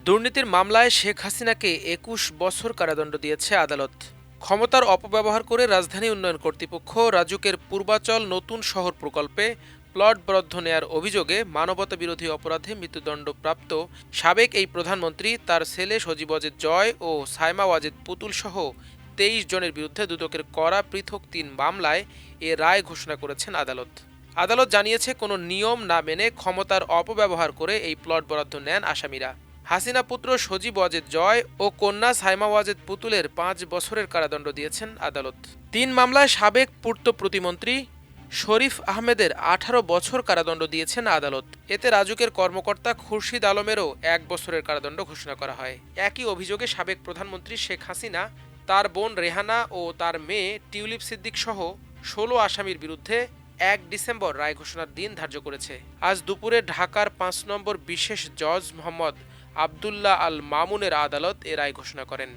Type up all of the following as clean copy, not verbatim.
দুর্নীতির মামলায় শেখ হাসিনাকে ২১ বছর কারাদণ্ড দিয়েছে আদালত। ক্ষমতার অপব্যবহার করে রাজধানী উন্নয়ন কর্তৃপক্ষ রাজুকের পূর্বাচল নতুন শহর প্রকল্পে প্লট বরাদ্দ নেয়ার অভিযোগে মানবতাবিরোধী অপরাধে মৃত্যুদণ্ডপ্রাপ্ত সাবেক এই প্রধানমন্ত্রী, তার ছেলে সজীব ওয়াজেদ জয় ও সায়মা ওয়াজেদ পুতুলসহ ২৩ জনের বিরুদ্ধে দুদকের করা পৃথক ৩ মামলায় এ রায় ঘোষণা করেছেন আদালত। আদালত জানিয়েছে, কোনো নিয়ম না মেনে ক্ষমতার অপব্যবহার করে এই প্লট বরাদ্দ নেন আসামিরা। হাসিনা পুত্র সজীব ওয়াজেদ জয় ও কন্যা সায়মা ওয়াজেদ পুতুলের ৫ বছরের কারাদণ্ড দিয়েছেন আদালত। ৩ মামলায় সাবেক পূর্ত প্রতিমন্ত্রী শরীফ আহমেদের ১৮ বছর কারাদণ্ড দিয়েছেন আদালত। এতে রাজুকের কর্মকর্তা খুরশিদ আলমেরও ১ বছরের কারাদণ্ড ঘোষণা করা হয়। একই অভিযোগে সাবেক প্রধানমন্ত্রী শেখ হাসিনা, তার বোন রেহানা ও তার মেয়ে টিউলিপ সিদ্দিক সহ ১৬ আসামির বিরুদ্ধে ১ ডিসেম্বর রায় ঘোষণার দিন ধার্য করেছে। আজ দুপুরে ঢাকার ৫ নম্বর বিশেষ জজ মোহাম্মদ আবদুল্লাহ আল মামুনের আদালত এ রায় ঘোষণা করেন।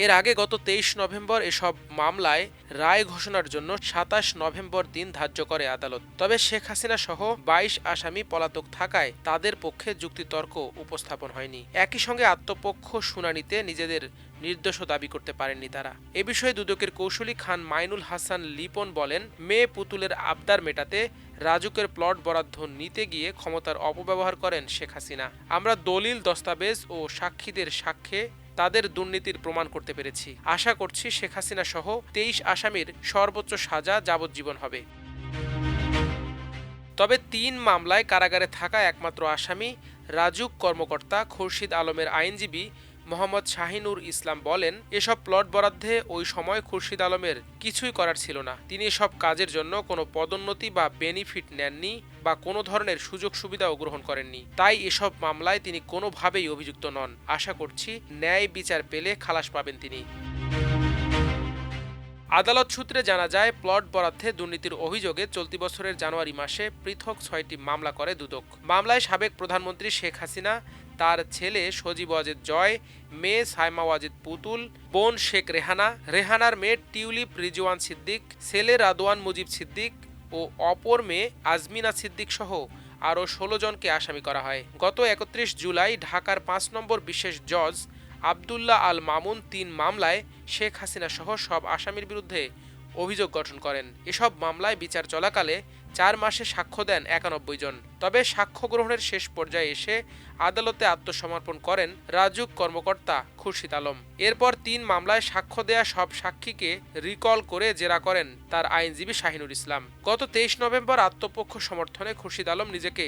এর আগে গত ২৩ নভেম্বর এসব মামলায় রায় ঘোষণার জন্য ২৭ নভেম্বর দিন ধার্য করে আদালত। তবে শেখ হাসিনা সহ ২২ আসামি পলাতক থাকায় তাদের পক্ষে যুক্তিতর্ক উপস্থাপন হয়নি। একই সঙ্গে আত্মপক্ষ শুনানিতে নিজেদের নির্দোষ দাবি করতে পারেননি তারা। এ বিষয়ে দুদকের কৌশলী খান মাইনুল হাসান লিপন বলেন, মেয়ে পুতুলের আবদার মেটাতে রাজুকের প্লট বরাদ্দ নিতে গিয়ে ক্ষমতার অপব্যবহার করেন শেখ হাসিনা। আমরা দলিল, দস্তাবেজ ও সাক্ষীদের সাক্ষ্যে তাদের দুর্নীতির প্রমাণ করতে পেরেছি। আশা করছি শেখ হাসিনা সহ ২৩ আসামির সর্বোচ্চ সাজা যাবজ্জীবন হবে। তবে ৩ মামলায় কারাগারে থাকা একমাত্র আসামি রাজুক কর্মকর্তা খুরশিদ আলমের আইনজীবী মোহাম্মদ শাহিনুর ইসলাম বলেন, এসব প্লট বরাদ্দে ওই সময় খুরশিদ আলমের কিছুই করার ছিল না। তিনি এসব কাজের জন্য কোনো পদোন্নতি বা বেনিফিট নেননি বা কোনো ধরনের সুযোগ সুবিধাও গ্রহণ করেননি। তাই এসব মামলায় তিনি কোনোভাবেই অভিযুক্ত নন। আশা করছি ন্যায় বিচার পেলে খালাস পাবেন তিনি। আদালত সূত্রে জানা যায়, প্লট বরাদ্দে দুর্নীতির অভিযোগে চলতি বছরের জানুয়ারি মাসে পৃথক ৬টি মামলা করে দুদক। মামলায় সাবেক প্রধানমন্ত্রী শেখ হাসিনা, তার ছেলে সজীব ওয়াজেদ জয়, মেয়ে সায়মা ওয়াজেদ পুতুল, বোন শেখ রেহানা, রেহানার মেয়ে টিউলিপ রিজওয়ান সিদ্দিক, ছেলে রাদওয়ান মুজিব সিদ্দিক ও অপর মেয়ে আজমিনা সিদ্দিক সহ আরও ১৬ জনকে আসামি করা হয়। গত ৩১ জুলাই ঢাকার ৫ নম্বর বিশেষ জজ আবদুল্লাহ আল মামুন ৩ মামলায় শেখ হাসিনা সহ সব আসামির বিরুদ্ধে অভিযোগ গঠন করেন। এসব মামলায় বিচার চলাকালে ৪ মাসে সাক্ষ্য দেন ৯১ জন। তবে সাক্ষ্য গ্রহণের শেষ পর্যায়ে এসে আদালতে আত্মসমর্পণ করেন রাজুক কর্মকর্তা খুরশিদ আলম। এরপর ৩ মামলায় সাক্ষ্য দেয়া সব সাক্ষীকে রিকল করে জেরা করেন তার আইনজীবী শাহিনুর ইসলাম। গত ২৩ নভেম্বর আত্মপক্ষ সমর্থনে খুরশিদ আলম নিজেকে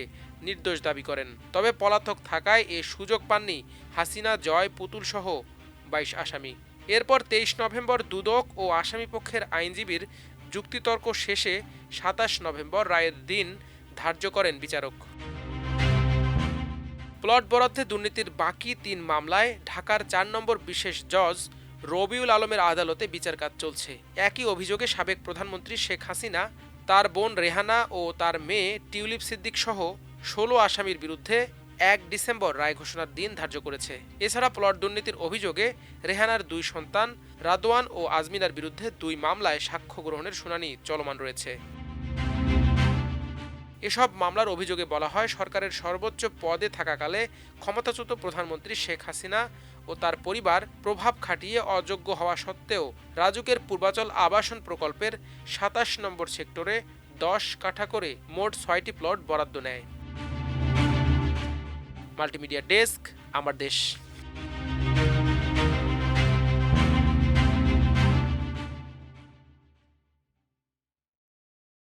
নির্দোষ দাবি করেন। তবে পলাতক থাকায় এ সুযোগ পাননি হাসিনা, জয়, পুতুল সহ ২২ আসামি। এরপর ২৩ নভেম্বর দুদক ও আসামিপক্ষের আইনজীবীর যুক্তিতর্ক শেষে ২৭ নভেম্বর রায়ের দিন ধার্য করেন বিচারক। প্লট বরাদ্দে দুর্নীতির বাকি ৩ মামলায় ঢাকার ৪ নম্বর বিশেষ জজ রবিউল আলমের আদালতে বিচার কাজ চলছে। একই অভিযোগে সাবেক প্রধানমন্ত্রী শেখ হাসিনা, তার বোন রেহানা ও তার মেয়ে টিউলিপ সিদ্দিক সহ ১৬ আসামির বিরুদ্ধে ১ ডিসেম্বর রায় ঘোষণার দিন ধার্য করেছে। এছাড়া প্লট দুর্নীতির অভিযোগে রেহানার ২ সন্তান রাদওয়ান ও আজমিনার বিরুদ্ধে ২ মামলায় সাক্ষ্য গ্রহণের শুনানি চলমান রয়েছে। এসব মামলার অভিযোগে বলা হয়, সরকারের সর্বোচ্চ পদে থাকাকালে ক্ষমতাচ্যুত প্রধানমন্ত্রী শেখ হাসিনা ও তার পরিবার প্রভাব খাটিয়ে অযোগ্য হওয়া সত্ত্বেও রাজুকের পূর্বাচল আবাসন প্রকল্পের ২৭ নম্বর সেক্টরে ১০ কাঠা করে মোট ৬টি প্লট বরাদ্দ নেয়। মাল্টিমিডিয়া ডেস্ক, আমার দেশ।